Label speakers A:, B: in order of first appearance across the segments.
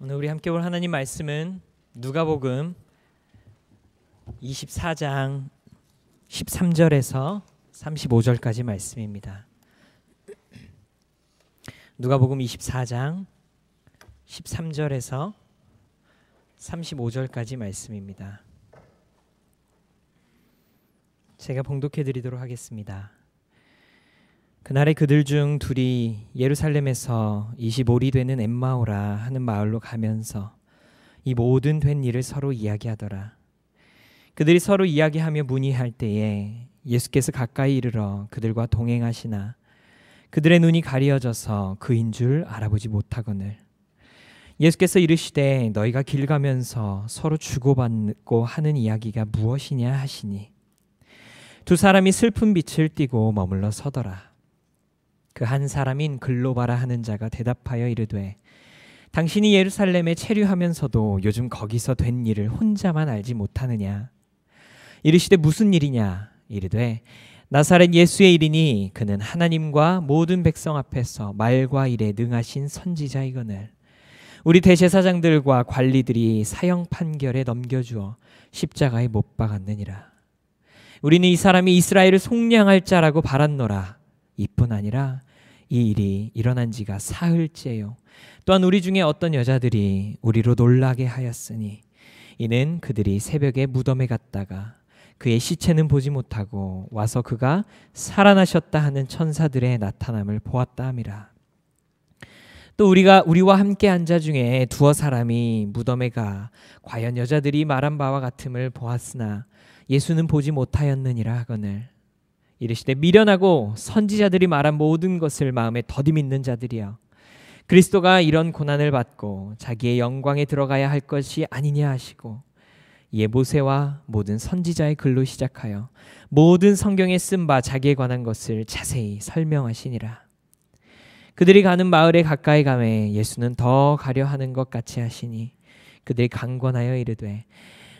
A: 오늘 우리 함께 볼 하나님 말씀은 누가복음 24장 13절에서 35절까지 말씀입니다. 누가복음 24장 13절에서 35절까지 말씀입니다. 제가 봉독해 드리도록 하겠습니다. 그날에 그들 중 둘이 예루살렘에서 25리 되는 엠마오라 하는 마을로 가면서 이 모든 된 일을 서로 이야기하더라. 그들이 서로 이야기하며 문의할 때에 예수께서 가까이 이르러 그들과 동행하시나 그들의 눈이 가리어져서 그인 줄 알아보지 못하거늘 예수께서 이르시되 너희가 길 가면서 서로 주고받고 하는 이야기가 무엇이냐 하시니 두 사람이 슬픈 빛을 띠고 머물러 서더라. 그 한 사람인 글로바라 하는 자가 대답하여 이르되 당신이 예루살렘에 체류하면서도 요즘 거기서 된 일을 혼자만 알지 못하느냐. 이르시되 무슨 일이냐. 이르되 나사렛 예수의 일이니 그는 하나님과 모든 백성 앞에서 말과 일에 능하신 선지자이거늘 우리 대제사장들과 관리들이 사형 판결에 넘겨주어 십자가에 못 박았느니라. 우리는 이 사람이 이스라엘을 속량할 자라고 바랐노라. 이뿐 아니라 이 일이 일어난 지가 사흘째요. 또한 우리 중에 어떤 여자들이 우리로 놀라게 하였으니 이는 그들이 새벽에 무덤에 갔다가 그의 시체는 보지 못하고 와서 그가 살아나셨다 하는 천사들의 나타남을 보았다 함이라. 또 우리와 함께 한 자 중에 두어 사람이 무덤에 가 과연 여자들이 말한 바와 같음을 보았으나 예수는 보지 못하였느니라 하거늘 이르시되 미련하고 선지자들이 말한 모든 것을 마음에 더디 믿는 자들이여 그리스도가 이런 고난을 받고 자기의 영광에 들어가야 할 것이 아니냐 하시고 이에 모세와 모든 선지자의 글로 시작하여 모든 성경에 쓴 바 자기에 관한 것을 자세히 설명하시니라. 그들이 가는 마을에 가까이 가매 예수는 더 가려 하는 것 같이 하시니 그들이 강권하여 이르되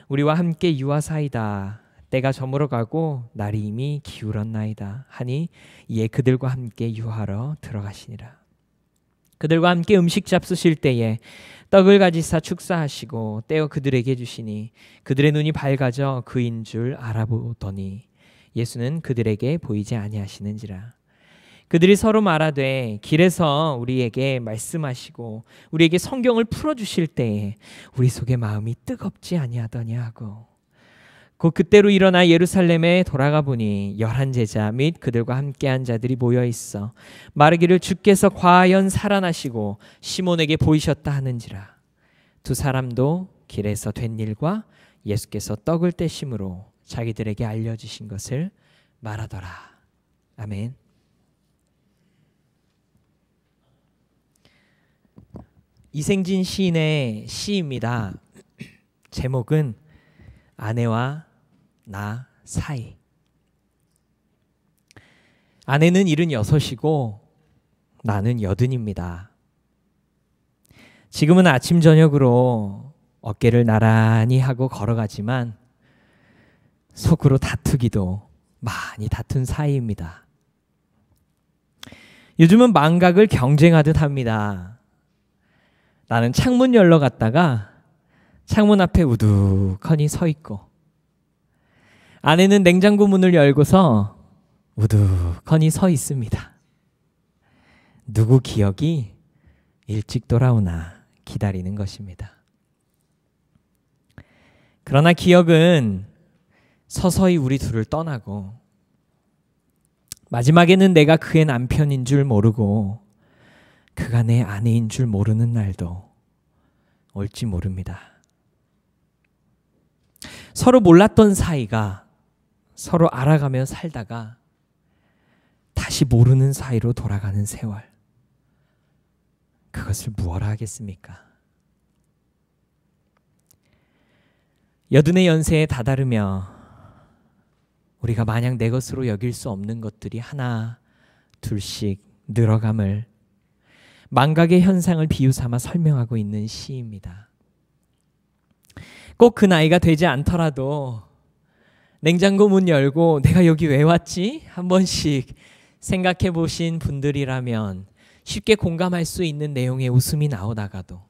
A: 우리와 함께 유하사이다. 때가 저물어 가고 날이 이미 기울었나이다 하니 이에 그들과 함께 유하러 들어가시니라. 그들과 함께 음식 잡수실 때에 떡을 가지사 축사하시고 떼어 그들에게 주시니 그들의 눈이 밝아져 그인 줄 알아보더니 예수는 그들에게 보이지 아니하시는지라. 그들이 서로 말하되 길에서 우리에게 말씀하시고 우리에게 성경을 풀어주실 때에 우리 속에 마음이 뜨겁지 아니하더냐 하고 곧 그때로 일어나 예루살렘에 돌아가 보니 11제자 및 그들과 함께한 자들이 모여 있어 말하기를 주께서 과연 살아나시고 시몬에게 보이셨다 하는지라. 두 사람도 길에서 된 일과 예수께서 떡을 떼심으로 자기들에게 알려주신 것을 말하더라. 아멘. 이생진 시인의 시입니다. 제목은 아내와 나 사이. 아내는 76이고 나는 80입니다. 지금은 아침 저녁으로 어깨를 나란히 하고 걸어가지만 속으로 다투기도 많이 다툰 사이입니다. 요즘은 망각을 경쟁하듯 합니다. 나는 창문 열러 갔다가 창문 앞에 우두커니 서 있고 아내는 냉장고 문을 열고서 우두커니 서 있습니다. 누구 기억이 일찍 돌아오나 기다리는 것입니다. 그러나 기억은 서서히 우리 둘을 떠나고 마지막에는 내가 그의 남편인 줄 모르고 그가 내 아내인 줄 모르는 날도 올지 모릅니다. 서로 몰랐던 사이가 서로 알아가며 살다가 다시 모르는 사이로 돌아가는 세월. 그것을 무엇라 하겠습니까? 여든의 연세에 다다르며 우리가 마냥 내 것으로 여길 수 없는 것들이 하나 둘씩 늘어감을 망각의 현상을 비유삼아 설명하고 있는 시입니다. 꼭 그 나이가 되지 않더라도 냉장고 문 열고 내가 여기 왜 왔지? 한 번씩 생각해 보신 분들이라면 쉽게 공감할 수 있는 내용의 웃음이 나오다가도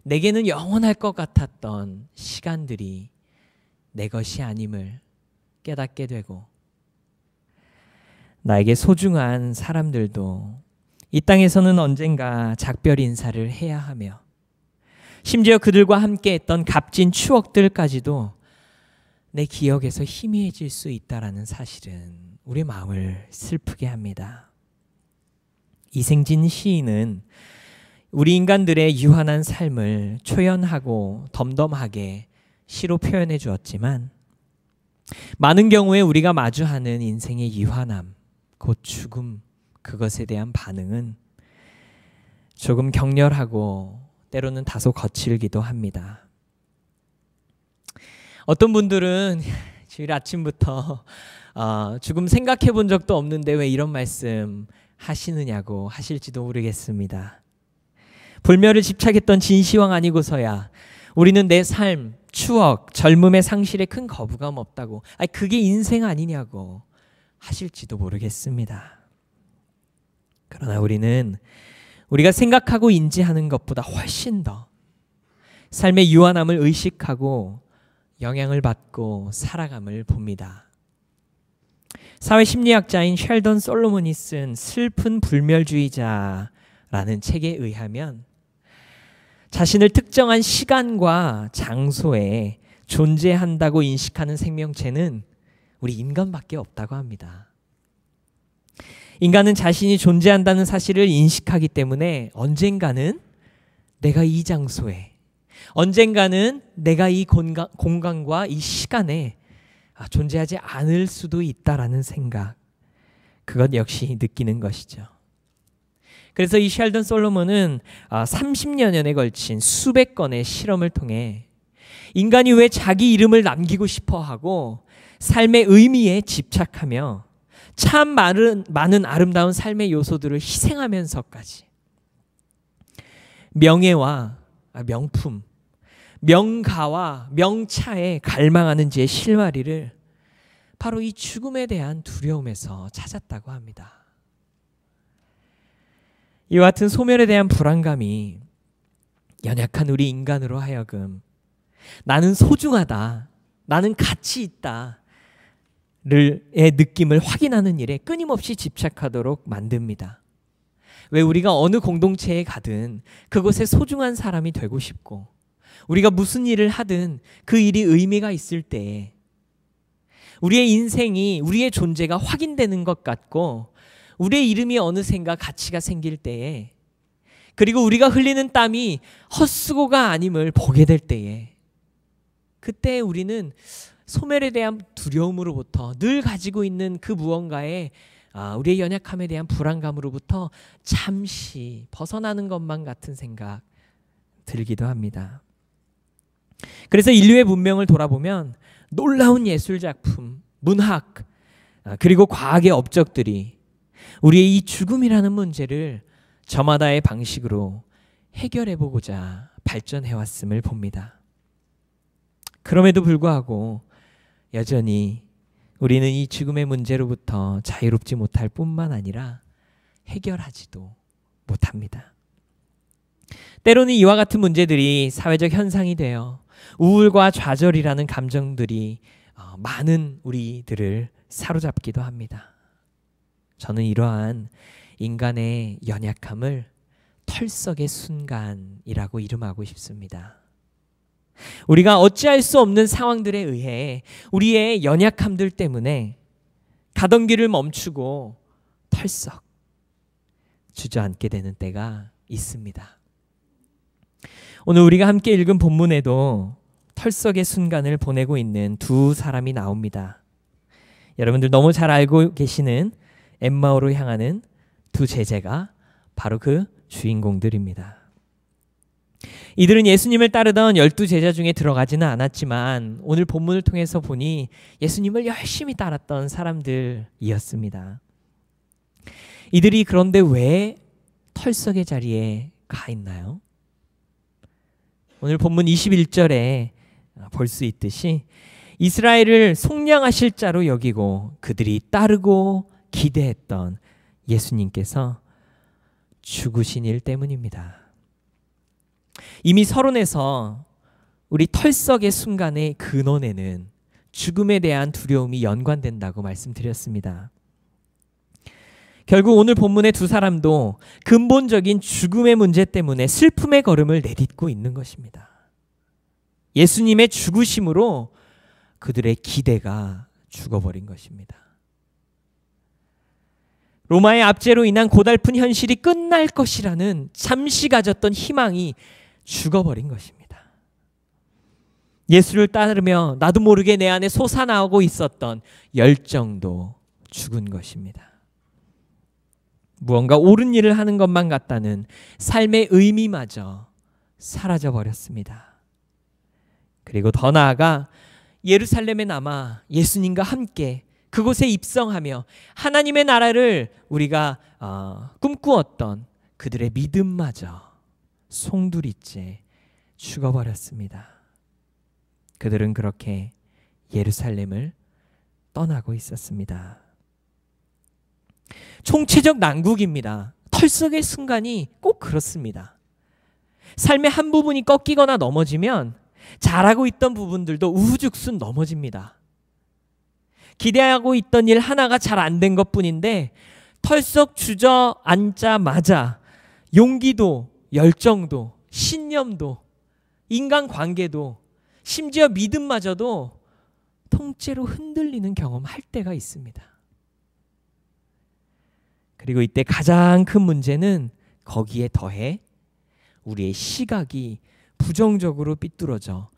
A: 내게는 영원할 것 같았던 시간들이 내 것이 아님을 깨닫게 되고, 나에게 소중한 사람들도 이 땅에서는 언젠가 작별 인사를 해야 하며, 심지어 그들과 함께 했던 값진 추억들까지도 내 기억에서 희미해질 수 있다라는 사실은 우리 마음을 슬프게 합니다. 이생진 시인은 우리 인간들의 유한한 삶을 초연하고 덤덤하게 시로 표현해 주었지만, 많은 경우에 우리가 마주하는 인생의 유한함, 곧 죽음, 그것에 대한 반응은 조금 격렬하고 때로는 다소 거칠기도 합니다. 어떤 분들은 주일 아침부터 죽음 생각해 본 적도 없는데 왜 이런 말씀 하시느냐고 하실지도 모르겠습니다. 불멸을 집착했던 진시황 아니고서야 우리는 내 삶, 추억, 젊음의 상실에 큰 거부감 없다고, 그게 인생 아니냐고 하실지도 모르겠습니다. 그러나 우리는 우리가 생각하고 인지하는 것보다 훨씬 더 삶의 유한함을 의식하고 영향을 받고 살아감을 봅니다. 사회심리학자인 셸던 솔로몬이 쓴 슬픈 불멸주의자라는 책에 의하면, 자신을 특정한 시간과 장소에 존재한다고 인식하는 생명체는 우리 인간밖에 없다고 합니다. 인간은 자신이 존재한다는 사실을 인식하기 때문에 언젠가는 내가 이 장소에, 언젠가는 내가 이 공간과 이 시간에 존재하지 않을 수도 있다라는 생각, 그것 역시 느끼는 것이죠. 그래서 이 셸던 솔로몬은 30여년에 걸친 수백 건의 실험을 통해 인간이 왜 자기 이름을 남기고 싶어하고 삶의 의미에 집착하며 참 많은 아름다운 삶의 요소들을 희생하면서까지 명예와 명품, 명가와 명차에 갈망하는지의 실마리를 바로 이 죽음에 대한 두려움에서 찾았다고 합니다. 이와 같은 소멸에 대한 불안감이 연약한 우리 인간으로 하여금 나는 소중하다, 나는 가치 있다 의 느낌을 확인하는 일에 끊임없이 집착하도록 만듭니다. 왜 우리가 어느 공동체에 가든 그곳에 소중한 사람이 되고 싶고, 우리가 무슨 일을 하든 그 일이 의미가 있을 때에 우리의 인생이, 우리의 존재가 확인되는 것 같고, 우리의 이름이 어느샌가 가치가 생길 때에, 그리고 우리가 흘리는 땀이 헛수고가 아님을 보게 될 때에, 그때 우리는 소멸에 대한 두려움으로부터, 늘 가지고 있는 그 무언가에 우리의 연약함에 대한 불안감으로부터 잠시 벗어나는 것만 같은 생각 들기도 합니다. 그래서 인류의 문명을 돌아보면 놀라운 예술작품, 문학, 그리고 과학의 업적들이 우리의 이 죽음이라는 문제를 저마다의 방식으로 해결해보고자 발전해왔음을 봅니다. 그럼에도 불구하고 여전히 우리는 이 죽음의 문제로부터 자유롭지 못할 뿐만 아니라 해결하지도 못합니다. 때로는 이와 같은 문제들이 사회적 현상이 되어 우울과 좌절이라는 감정들이 많은 우리들을 사로잡기도 합니다. 저는 이러한 인간의 연약함을 털썩의 순간이라고 이름하고 싶습니다. 우리가 어찌할 수 없는 상황들에 의해 우리의 연약함들 때문에 가던 길을 멈추고 털썩 주저앉게 되는 때가 있습니다. 오늘 우리가 함께 읽은 본문에도 털썩의 순간을 보내고 있는 두 사람이 나옵니다. 여러분들 너무 잘 알고 계시는 엠마오로 향하는 두 제자가 바로 그 주인공들입니다. 이들은 예수님을 따르던 12제자 중에 들어가지는 않았지만 오늘 본문을 통해서 보니 예수님을 열심히 따랐던 사람들이었습니다. 이들이 그런데 왜 털썩의 자리에 가 있나요? 오늘 본문 21절에 볼 수 있듯이 이스라엘을 속량하실 자로 여기고 그들이 따르고 기대했던 예수님께서 죽으신 일 때문입니다. 이미 서론에서 우리 털썩의 순간의 근원에는 죽음에 대한 두려움이 연관된다고 말씀드렸습니다. 결국 오늘 본문의 두 사람도 근본적인 죽음의 문제 때문에 슬픔의 걸음을 내딛고 있는 것입니다. 예수님의 죽으심으로 그들의 기대가 죽어버린 것입니다. 로마의 압제로 인한 고달픈 현실이 끝날 것이라는 잠시 가졌던 희망이 죽어버린 것입니다. 예수를 따르며 나도 모르게 내 안에 솟아나오고 있었던 열정도 죽은 것입니다. 무언가 옳은 일을 하는 것만 같다는 삶의 의미마저 사라져 버렸습니다. 그리고 더 나아가 예루살렘에 남아 예수님과 함께 그곳에 입성하며 하나님의 나라를 우리가 꿈꾸었던 그들의 믿음마저 송두리째 죽어버렸습니다. 그들은 그렇게 예루살렘을 떠나고 있었습니다. 총체적 난국입니다. 털썩의 순간이 꼭 그렇습니다. 삶의 한 부분이 꺾이거나 넘어지면 잘하고 있던 부분들도 우후죽순 넘어집니다. 기대하고 있던 일 하나가 잘 안 된 것뿐인데 털썩 주저앉자마자 용기도 열정도 신념도 인간관계도 심지어 믿음마저도 통째로 흔들리는 경험할 때가 있습니다. 그리고 이때 가장 큰 문제는 거기에 더해 우리의 시각이 부정적으로 삐뚤어져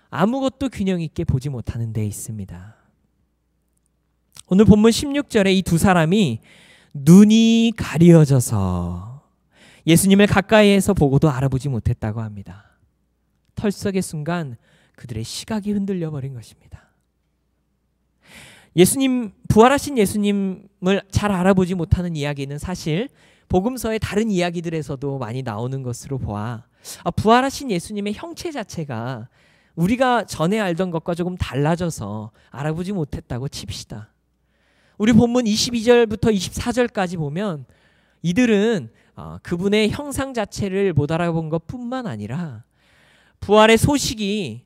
A: 아무것도 균형 있게 보지 못하는 데 있습니다. 오늘 본문 16절에 이 두 사람이 눈이 가려져서 예수님을 가까이에서 보고도 알아보지 못했다고 합니다. 털썩의 순간 그들의 시각이 흔들려 버린 것입니다. 예수님, 부활하신 예수님을 잘 알아보지 못하는 이야기는 사실 복음서의 다른 이야기들에서도 많이 나오는 것으로 보아 부활하신 예수님의 형체 자체가 우리가 전에 알던 것과 조금 달라져서 알아보지 못했다고 칩시다. 우리 본문 22절부터 24절까지 보면 이들은 그분의 형상 자체를 못 알아본 것뿐만 아니라 부활의 소식이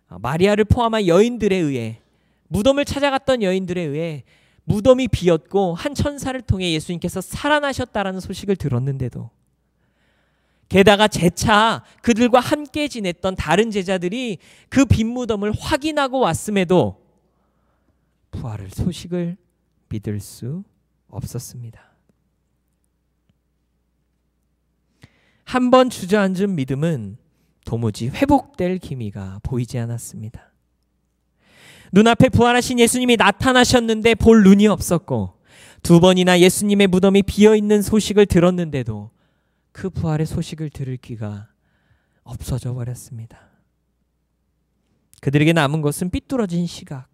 A: 마리아를 포함한 여인들에 의해 무덤을 찾아갔던 여인들에 의해 무덤이 비었고 한 천사를 통해 예수님께서 살아나셨다라는 소식을 들었는데도 게다가 재차 그들과 함께 지냈던 다른 제자들이 그 빈 무덤을 확인하고 왔음에도 부활의 소식을 믿을 수 없었습니다. 한 번 주저앉은 믿음은 도무지 회복될 기미가 보이지 않았습니다. 눈앞에 부활하신 예수님이 나타나셨는데 볼 눈이 없었고 두 번이나 예수님의 무덤이 비어있는 소식을 들었는데도 그 부활의 소식을 들을 귀가 없어져 버렸습니다. 그들에게 남은 것은 삐뚤어진 시각,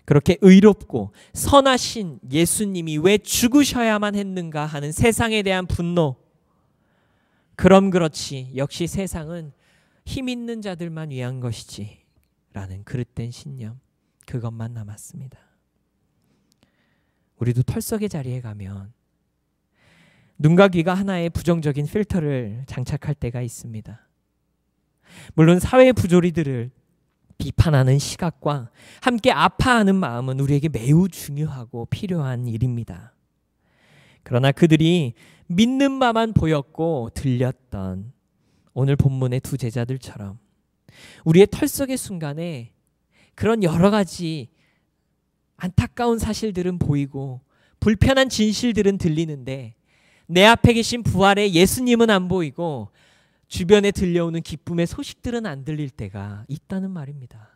A: 그렇게 의롭고 선하신 예수님이 왜 죽으셔야만 했는가 하는 세상에 대한 분노, 그럼 그렇지 역시 세상은 힘 있는 자들만 위한 것이지 라는 그릇된 신념, 그것만 남았습니다. 우리도 털썩의 자리에 가면 눈과 귀가 하나의 부정적인 필터를 장착할 때가 있습니다. 물론 사회의 부조리들을 비판하는 시각과 함께 아파하는 마음은 우리에게 매우 중요하고 필요한 일입니다. 그러나 그들이 믿는 바만 보였고 들렸던 오늘 본문의 두 제자들처럼 우리의 털썩의 순간에 그런 여러 가지 안타까운 사실들은 보이고 불편한 진실들은 들리는데 내 앞에 계신 부활의 예수님은 안 보이고 주변에 들려오는 기쁨의 소식들은 안 들릴 때가 있다는 말입니다.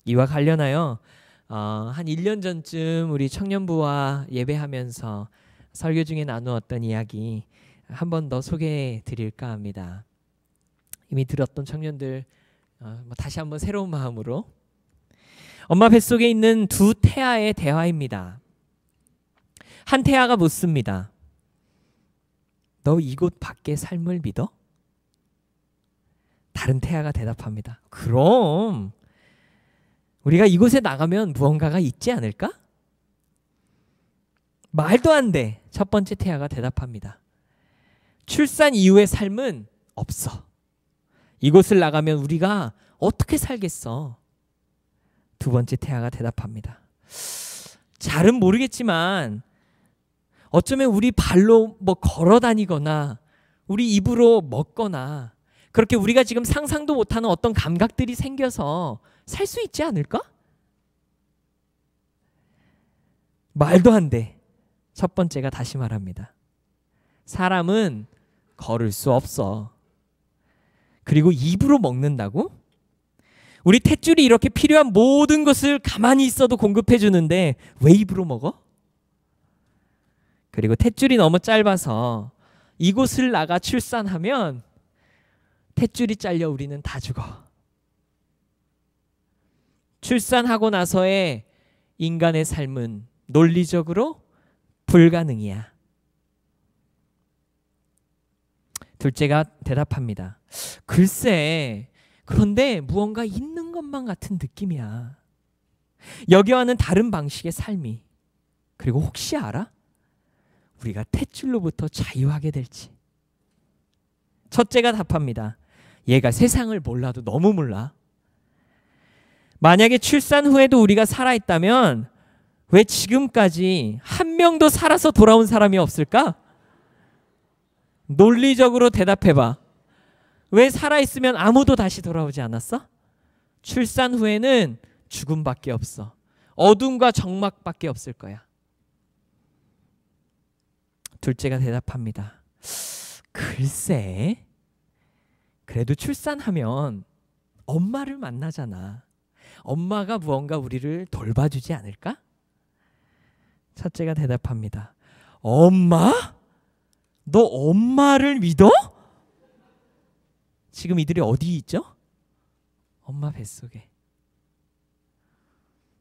A: 이와 관련하여 한 1년 전쯤 우리 청년부와 예배하면서 설교 중에 나누었던 이야기 한 번 더 소개해 드릴까 합니다. 이미 들었던 청년들 다시 한번 새로운 마음으로 엄마 뱃속에 있는 두 태아의 대화입니다. 한 태아가 묻습니다. 너 이곳 밖의 삶을 믿어? 다른 태아가 대답합니다. 그럼 우리가 이곳에 나가면 무언가가 있지 않을까? 말도 안 돼. 첫 번째 태아가 대답합니다. 출산 이후의 삶은 없어. 이곳을 나가면 우리가 어떻게 살겠어? 두 번째 태아가 대답합니다. 잘은 모르겠지만 어쩌면 우리 발로 뭐 걸어 다니거나 우리 입으로 먹거나 그렇게 우리가 지금 상상도 못하는 어떤 감각들이 생겨서 살 수 있지 않을까? 말도 안 돼. 첫 번째가 다시 말합니다. 사람은 걸을 수 없어. 그리고 입으로 먹는다고? 우리 탯줄이 이렇게 필요한 모든 것을 가만히 있어도 공급해 주는데 왜 입으로 먹어? 그리고 탯줄이 너무 짧아서 이곳을 나가 출산하면 탯줄이 잘려 우리는 다 죽어. 출산하고 나서의 인간의 삶은 논리적으로 불가능이야. 둘째가 대답합니다. 글쎄, 그런데 무언가 있는 것만 같은 느낌이야. 여기와는 다른 방식의 삶이. 그리고 혹시 알아? 우리가 탯줄로부터 자유하게 될지. 첫째가 답합니다. 얘가 세상을 몰라도 너무 몰라. 만약에 출산 후에도 우리가 살아있다면 왜 지금까지 한 명도 살아서 돌아온 사람이 없을까? 논리적으로 대답해봐. 왜 살아있으면 아무도 다시 돌아오지 않았어? 출산 후에는 죽음밖에 없어. 어둠과 적막밖에 없을 거야. 둘째가 대답합니다. 글쎄, 그래도 출산하면 엄마를 만나잖아. 엄마가 무언가 우리를 돌봐주지 않을까? 첫째가 대답합니다. 엄마? 너 엄마를 믿어? 지금 이들이 어디 있죠? 엄마 뱃속에.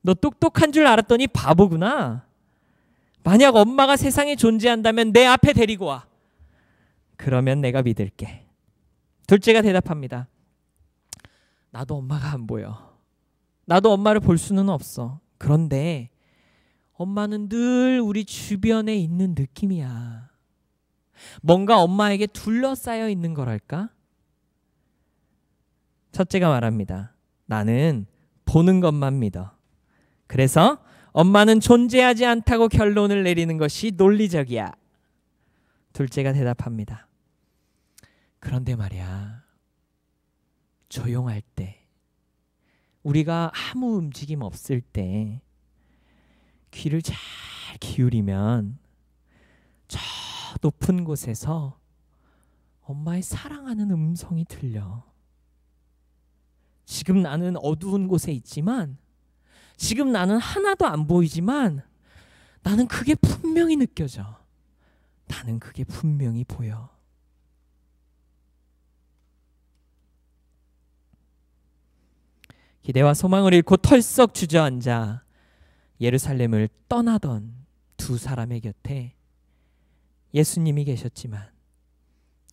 A: 너 똑똑한 줄 알았더니 바보구나. 만약 엄마가 세상에 존재한다면 내 앞에 데리고 와. 그러면 내가 믿을게. 둘째가 대답합니다. 나도 엄마가 안 보여. 나도 엄마를 볼 수는 없어. 그런데 엄마는 늘 우리 주변에 있는 느낌이야. 뭔가 엄마에게 둘러싸여 있는 거랄까? 첫째가 말합니다. 나는 보는 것만 믿어. 그래서 엄마는 존재하지 않다고 결론을 내리는 것이 논리적이야. 둘째가 대답합니다. 그런데 말이야, 조용할 때, 우리가 아무 움직임 없을 때 귀를 잘 기울이면 저 높은 곳에서 엄마의 사랑하는 음성이 들려. 지금 나는 어두운 곳에 있지만, 지금 나는 하나도 안 보이지만 나는 그게 분명히 느껴져. 나는 그게 분명히 보여. 기대와 소망을 잃고 털썩 주저앉아 예루살렘을 떠나던 두 사람의 곁에 예수님이 계셨지만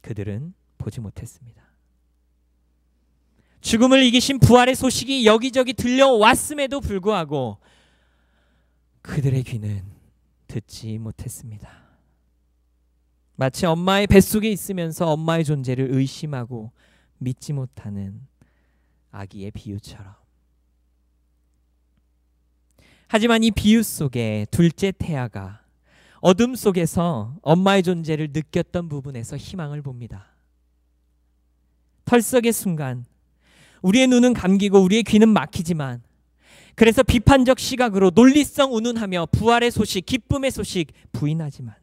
A: 그들은 보지 못했습니다. 죽음을 이기신 부활의 소식이 여기저기 들려왔음에도 불구하고 그들의 귀는 듣지 못했습니다. 마치 엄마의 뱃속에 있으면서 엄마의 존재를 의심하고 믿지 못하는 아기의 비유처럼. 하지만 이 비유 속에 둘째 태아가 어둠 속에서 엄마의 존재를 느꼈던 부분에서 희망을 봅니다. 털썩의 순간 우리의 눈은 감기고 우리의 귀는 막히지만, 그래서 비판적 시각으로 논리성 운운하며 부활의 소식, 기쁨의 소식 부인하지만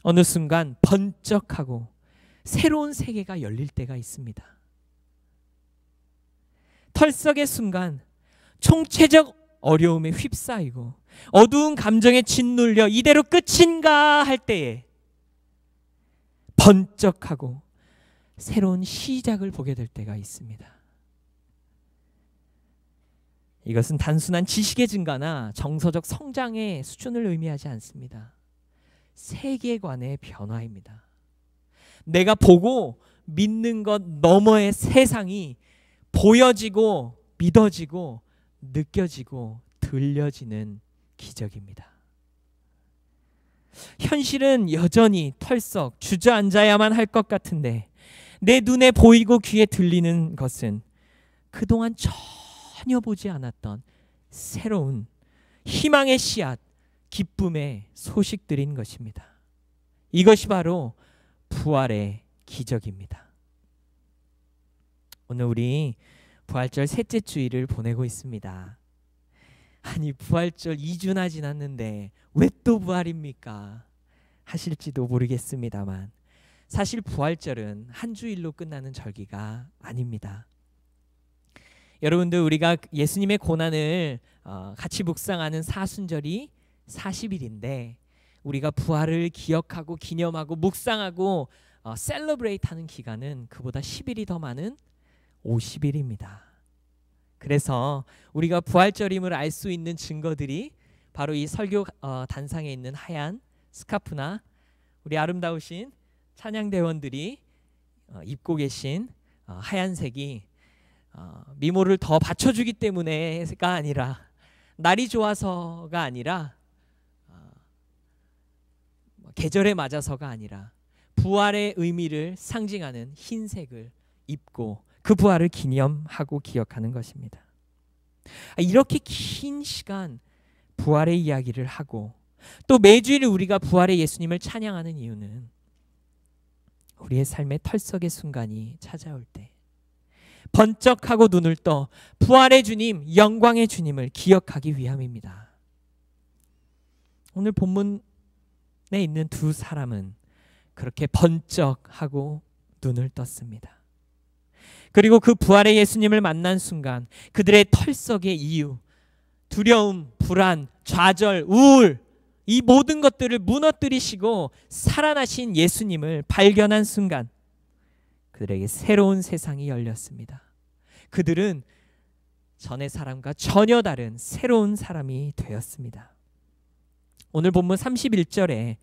A: 어느 순간 번쩍하고 새로운 세계가 열릴 때가 있습니다. 털썩의 순간 총체적 어려움에 휩싸이고 어두운 감정에 짓눌려 이대로 끝인가 할 때에 번쩍하고 새로운 시작을 보게 될 때가 있습니다. 이것은 단순한 지식의 증가나 정서적 성장의 수준을 의미하지 않습니다. 세계관의 변화입니다. 내가 보고 믿는 것 너머의 세상이 보여지고 믿어지고 느껴지고 들려지는 기적입니다. 현실은 여전히 털썩 주저앉아야만 할 것 같은데 내 눈에 보이고 귀에 들리는 것은 그동안 전혀 보지 않았던 새로운 희망의 씨앗, 기쁨의 소식들인 것입니다. 이것이 바로 부활의 기적입니다. 오늘 우리 부활절 셋째 주일을 보내고 있습니다. 아니, 부활절 2주나 지났는데 왜 또 부활입니까? 하실지도 모르겠습니다만 사실 부활절은 한 주일로 끝나는 절기가 아닙니다. 여러분들, 우리가 예수님의 고난을 같이 묵상하는 사순절이 40일인데 우리가 부활을 기억하고 기념하고 묵상하고 셀러브레이트하는 기간은 그보다 10일이 더 많은 50일입니다. 그래서 우리가 부활절임을 알 수 있는 증거들이 바로 이 설교 단상에 있는 하얀 스카프나 우리 아름다우신 찬양대원들이 입고 계신 하얀색이 미모를 더 받쳐주기 때문에가 아니라, 날이 좋아서가 아니라, 계절에 맞아서가 아니라 부활의 의미를 상징하는 흰색을 입고 그 부활을 기념하고 기억하는 것입니다. 이렇게 긴 시간 부활의 이야기를 하고 또 매주일 우리가 부활의 예수님을 찬양하는 이유는 우리의 삶의 털썩의 순간이 찾아올 때 번쩍하고 눈을 떠 부활의 주님, 영광의 주님을 기억하기 위함입니다. 오늘 본문에 있는 두 사람은 그렇게 번쩍하고 눈을 떴습니다. 그리고 그 부활의 예수님을 만난 순간 그들의 털썩의 이유, 두려움, 불안, 좌절, 우울, 이 모든 것들을 무너뜨리시고 살아나신 예수님을 발견한 순간 그들에게 새로운 세상이 열렸습니다. 그들은 전의 사람과 전혀 다른 새로운 사람이 되었습니다. 오늘 본문 31절에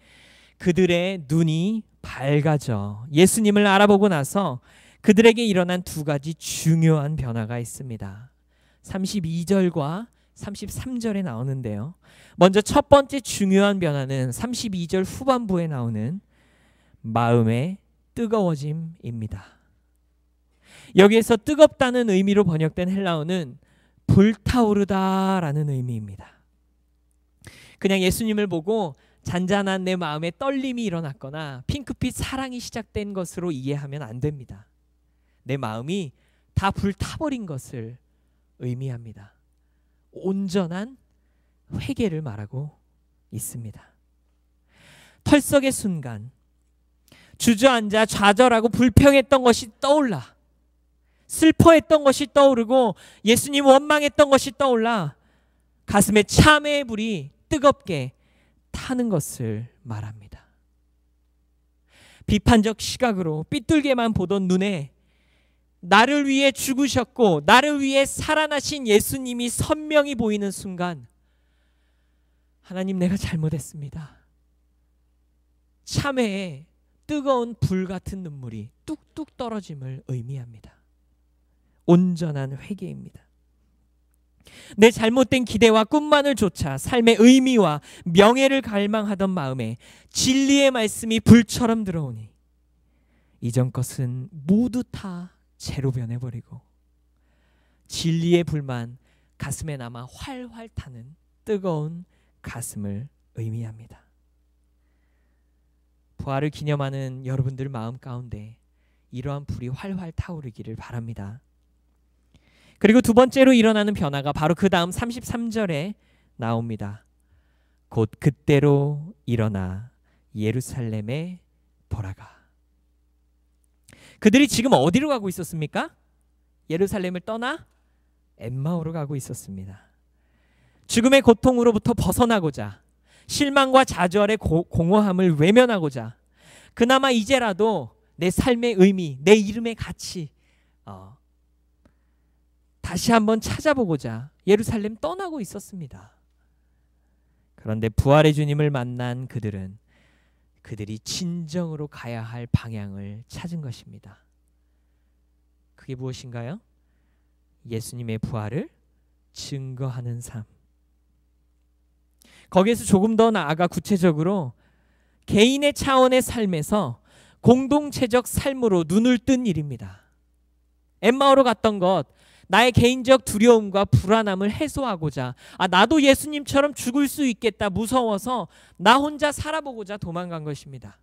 A: 그들의 눈이 밝아져 예수님을 알아보고 나서 그들에게 일어난 두 가지 중요한 변화가 있습니다. 32절과 33절에 나오는데요. 먼저 첫 번째 중요한 변화는 32절 후반부에 나오는 마음의 뜨거워짐입니다. 여기에서 뜨겁다는 의미로 번역된 헬라어는 불타오르다라는 의미입니다. 그냥 예수님을 보고 잔잔한 내 마음에 떨림이 일어났거나 핑크빛 사랑이 시작된 것으로 이해하면 안 됩니다. 내 마음이 다 불타버린 것을 의미합니다. 온전한 회개를 말하고 있습니다. 털썩의 순간 주저앉아 좌절하고 불평했던 것이 떠올라, 슬퍼했던 것이 떠오르고 예수님 원망했던 것이 떠올라 가슴에 참회의 불이 뜨겁게 타는 것을 말합니다. 비판적 시각으로 삐뚤게만 보던 눈에 나를 위해 죽으셨고 나를 위해 살아나신 예수님이 선명히 보이는 순간, 하나님, 내가 잘못했습니다. 참회에 뜨거운 불 같은 눈물이 뚝뚝 떨어짐을 의미합니다. 온전한 회개입니다. 내 잘못된 기대와 꿈만을 좇아 삶의 의미와 명예를 갈망하던 마음에 진리의 말씀이 불처럼 들어오니 이전 것은 모두 다 재로 변해버리고 진리의 불만 가슴에 남아 활활 타는 뜨거운 가슴을 의미합니다. 부활을 기념하는 여러분들 마음 가운데 이러한 불이 활활 타오르기를 바랍니다. 그리고 두 번째로 일어나는 변화가 바로 그 다음 33절에 나옵니다. 곧 그때로 일어나 예루살렘에 돌아가. 그들이 지금 어디로 가고 있었습니까? 예루살렘을 떠나 엠마오로 가고 있었습니다. 죽음의 고통으로부터 벗어나고자, 실망과 좌절의 공허함을 외면하고자, 그나마 이제라도 내 삶의 의미, 내 이름의 가치 다시 한번 찾아보고자 예루살렘 떠나고 있었습니다. 그런데 부활의 주님을 만난 그들이 진정으로 가야 할 방향을 찾은 것입니다. 그게 무엇인가요? 예수님의 부활을 증거하는 삶. 거기에서 조금 더 나아가 구체적으로 개인의 차원의 삶에서 공동체적 삶으로 눈을 뜬 일입니다. 엠마오로 갔던 것, 나의 개인적 두려움과 불안함을 해소하고자, 나도 예수님처럼 죽을 수 있겠다 무서워서 나 혼자 살아보고자 도망간 것입니다.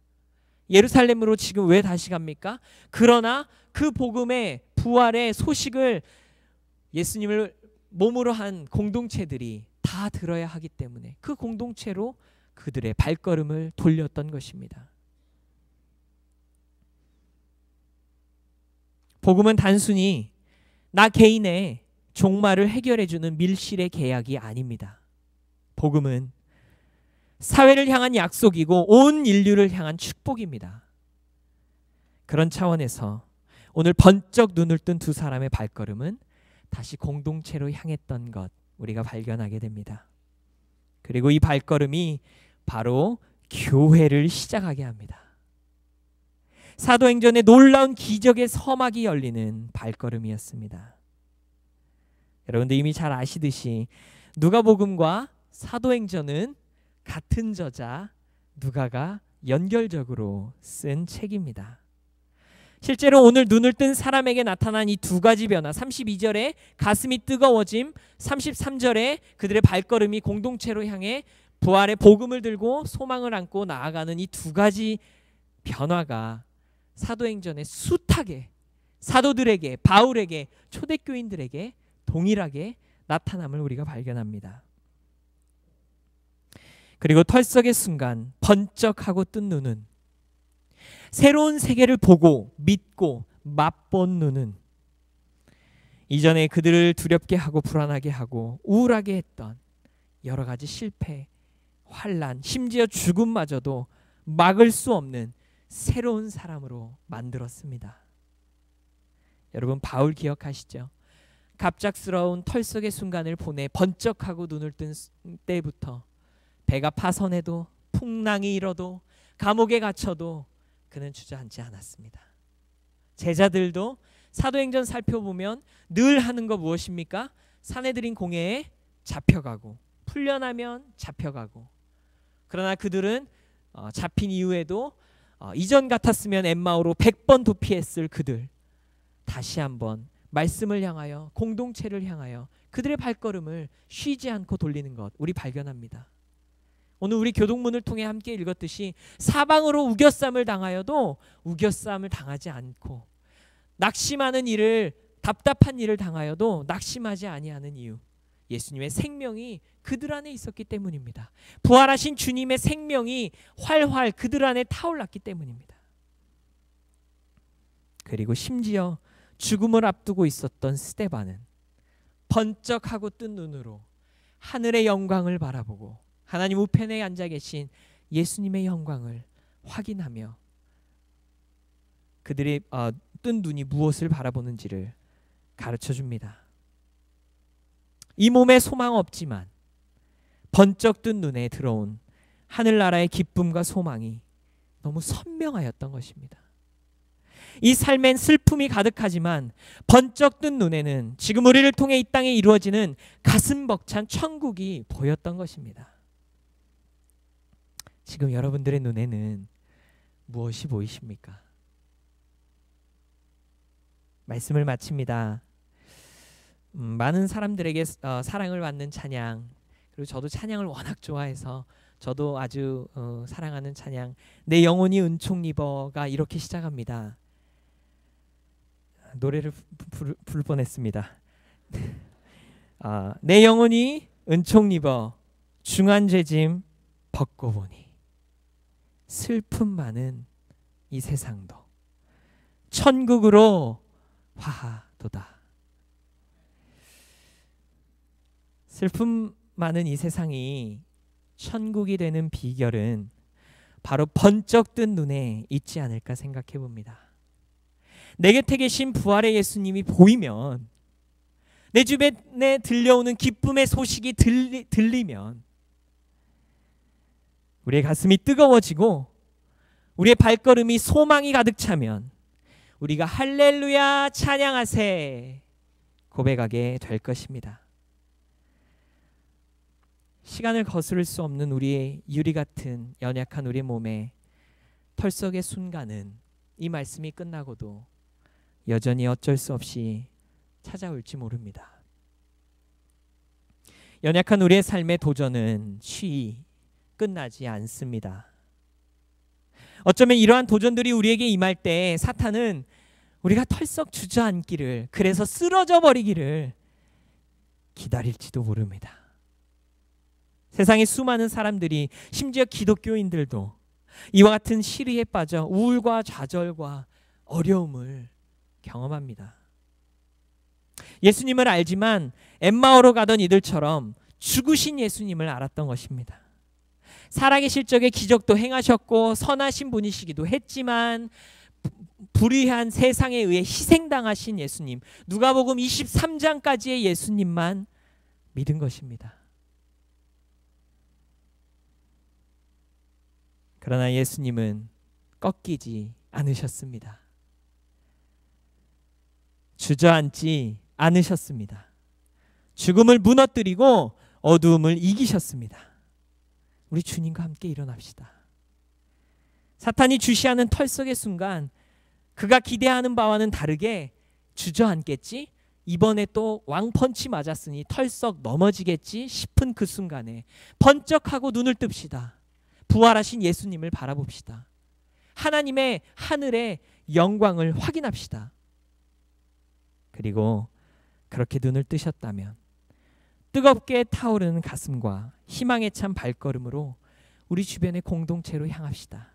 A: 예루살렘으로 지금 왜 다시 갑니까? 그러나 그 복음의 부활의 소식을 예수님을 몸으로 한 공동체들이 다 들어야 하기 때문에 그 공동체로 그들의 발걸음을 돌렸던 것입니다. 복음은 단순히 나 개인의 종말을 해결해주는 밀실의 계약이 아닙니다. 복음은 사회를 향한 약속이고 온 인류를 향한 축복입니다. 그런 차원에서 오늘 번쩍 눈을 뜬 두 사람의 발걸음은 다시 공동체로 향했던 것 우리가 발견하게 됩니다. 그리고 이 발걸음이 바로 교회를 시작하게 합니다. 사도행전의 놀라운 기적의 서막이 열리는 발걸음이었습니다. 여러분들 이미 잘 아시듯이 누가복음과 사도행전은 같은 저자 누가가 연결적으로 쓴 책입니다. 실제로 오늘 눈을 뜬 사람에게 나타난 이 두 가지 변화, 32절에 가슴이 뜨거워짐, 33절에 그들의 발걸음이 공동체로 향해 부활의 복음을 들고 소망을 안고 나아가는 이 두 가지 변화가 사도행전의 숱하게 사도들에게, 바울에게, 초대교인들에게 동일하게 나타남을 우리가 발견합니다. 그리고 털썩의 순간 번쩍하고 뜬 눈은 새로운 세계를 보고 믿고 맛본 눈은 이전에 그들을 두렵게 하고 불안하게 하고 우울하게 했던 여러 가지 실패, 환난, 심지어 죽음마저도 막을 수 없는 새로운 사람으로 만들었습니다. 여러분 바울 기억하시죠? 갑작스러운 털썩의 순간을 보내 번쩍하고 눈을 뜬 때부터 배가 파선해도 풍랑이 일어도 감옥에 갇혀도 그는 주저앉지 않았습니다. 제자들도 사도행전 살펴보면 늘 하는 거 무엇입니까? 사내들인 공회에 잡혀가고 풀려나면 잡혀가고, 그러나 그들은 잡힌 이후에도 이전 같았으면 엠마오로 100번 도피했을 그들 다시 한번 말씀을 향하여 공동체를 향하여 그들의 발걸음을 쉬지 않고 돌리는 것 우리 발견합니다. 오늘 우리 교동문을 통해 함께 읽었듯이 사방으로 우겨쌈을 당하여도 우겨쌈을 당하지 않고, 낙심하는 일을, 답답한 일을 당하여도 낙심하지 아니하는 이유, 예수님의 생명이 그들 안에 있었기 때문입니다. 부활하신 주님의 생명이 활활 그들 안에 타올랐기 때문입니다. 그리고 심지어 죽음을 앞두고 있었던 스데반은 번쩍하고 뜬 눈으로 하늘의 영광을 바라보고 하나님 우편에 앉아 계신 예수님의 영광을 확인하며 그들의 뜬 눈이 무엇을 바라보는지를 가르쳐 줍니다. 이 몸에 소망 없지만 번쩍 뜬 눈에 들어온 하늘나라의 기쁨과 소망이 너무 선명하였던 것입니다. 이 삶엔 슬픔이 가득하지만 번쩍 뜬 눈에는 지금 우리를 통해 이 땅에 이루어지는 가슴 벅찬 천국이 보였던 것입니다. 지금 여러분들의 눈에는 무엇이 보이십니까? 말씀을 마칩니다. 많은 사람들에게 사랑을 받는 찬양, 그리고 저도 찬양을 워낙 좋아해서 저도 아주 사랑하는 찬양, 내 영혼이 은총 입어가 이렇게 시작합니다. 노래를 부를 뻔했습니다. 내 영혼이 은총 입어 중한 죄짐 벗고 보니 슬픔 많은 이 세상도 천국으로 화하도다. 슬픔 많은 이 세상이 천국이 되는 비결은 바로 번쩍 뜬 눈에 있지 않을까 생각해 봅니다. 내 곁에 계신 부활의 예수님이 보이면, 내 주변에 들려오는 기쁨의 소식이 들리면 우리의 가슴이 뜨거워지고 우리의 발걸음이 소망이 가득 차면 우리가 할렐루야 찬양하세 고백하게 될 것입니다. 시간을 거스를 수 없는 우리의 유리 같은 연약한 우리의 몸에 털썩의 순간은 이 말씀이 끝나고도 여전히 어쩔 수 없이 찾아올지 모릅니다. 연약한 우리의 삶의 도전은 쉬이 끝나지 않습니다. 어쩌면 이러한 도전들이 우리에게 임할 때 사탄은 우리가 털썩 주저앉기를, 그래서 쓰러져 버리기를 기다릴지도 모릅니다. 세상의 수많은 사람들이, 심지어 기독교인들도 이와 같은 시리에 빠져 우울과 좌절과 어려움을 경험합니다. 예수님을 알지만 엠마오로 가던 이들처럼 죽으신 예수님을 알았던 것입니다. 살아계실 적에 기적도 행하셨고 선하신 분이시기도 했지만 불의한 세상에 의해 희생당하신 예수님, 누가복음 23장까지의 예수님만 믿은 것입니다. 그러나 예수님은 꺾이지 않으셨습니다. 주저앉지 않으셨습니다. 죽음을 무너뜨리고 어두움을 이기셨습니다. 우리 주님과 함께 일어납시다. 사탄이 주시하는 털썩의 순간, 그가 기대하는 바와는 다르게 주저앉겠지? 이번에 또 왕펀치 맞았으니 털썩 넘어지겠지 싶은 그 순간에 번쩍하고 눈을 뜹시다. 부활하신 예수님을 바라봅시다. 하나님의 하늘의 영광을 확인합시다. 그리고 그렇게 눈을 뜨셨다면 뜨겁게 타오르는 가슴과 희망에 찬 발걸음으로 우리 주변의 공동체로 향합시다.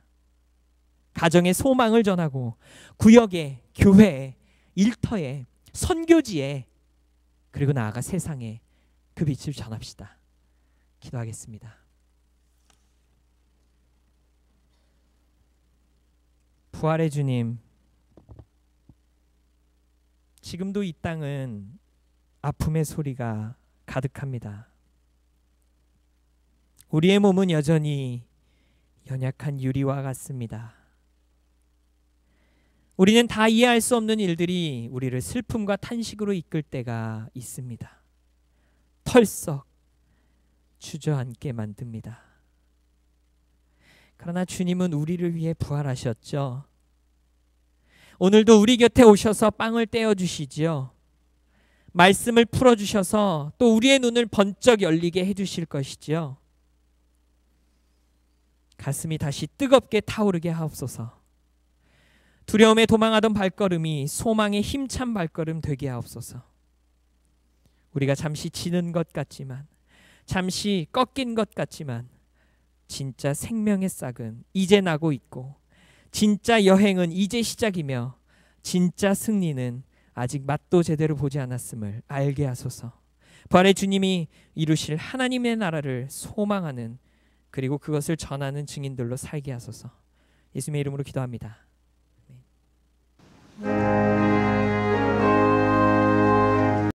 A: 가정의 소망을 전하고 구역에, 교회에, 일터에, 선교지에, 그리고 나아가 세상에 그 빛을 전합시다. 기도하겠습니다. 부활의 주님, 지금도 이 땅은 아픔의 소리가 가득합니다. 우리의 몸은 여전히 연약한 유리와 같습니다. 우리는 다 이해할 수 없는 일들이 우리를 슬픔과 탄식으로 이끌 때가 있습니다. 털썩 주저앉게 만듭니다. 그러나 주님은 우리를 위해 부활하셨죠. 오늘도 우리 곁에 오셔서 빵을 떼어주시지요. 말씀을 풀어주셔서 또 우리의 눈을 번쩍 열리게 해주실 것이지요. 가슴이 다시 뜨겁게 타오르게 하옵소서. 두려움에 도망하던 발걸음이 소망의 힘찬 발걸음 되게 하옵소서. 우리가 잠시 지는 것 같지만, 잠시 꺾인 것 같지만 진짜 생명의 싹은 이제 나고 있고, 진짜 여행은 이제 시작이며 진짜 승리는 아직 맛도 제대로 보지 않았음을 알게 하소서. 부활의 주님이 이루실 하나님의 나라를 소망하는, 그리고 그것을 전하는 증인들로 살게 하소서. 예수님의 이름으로 기도합니다.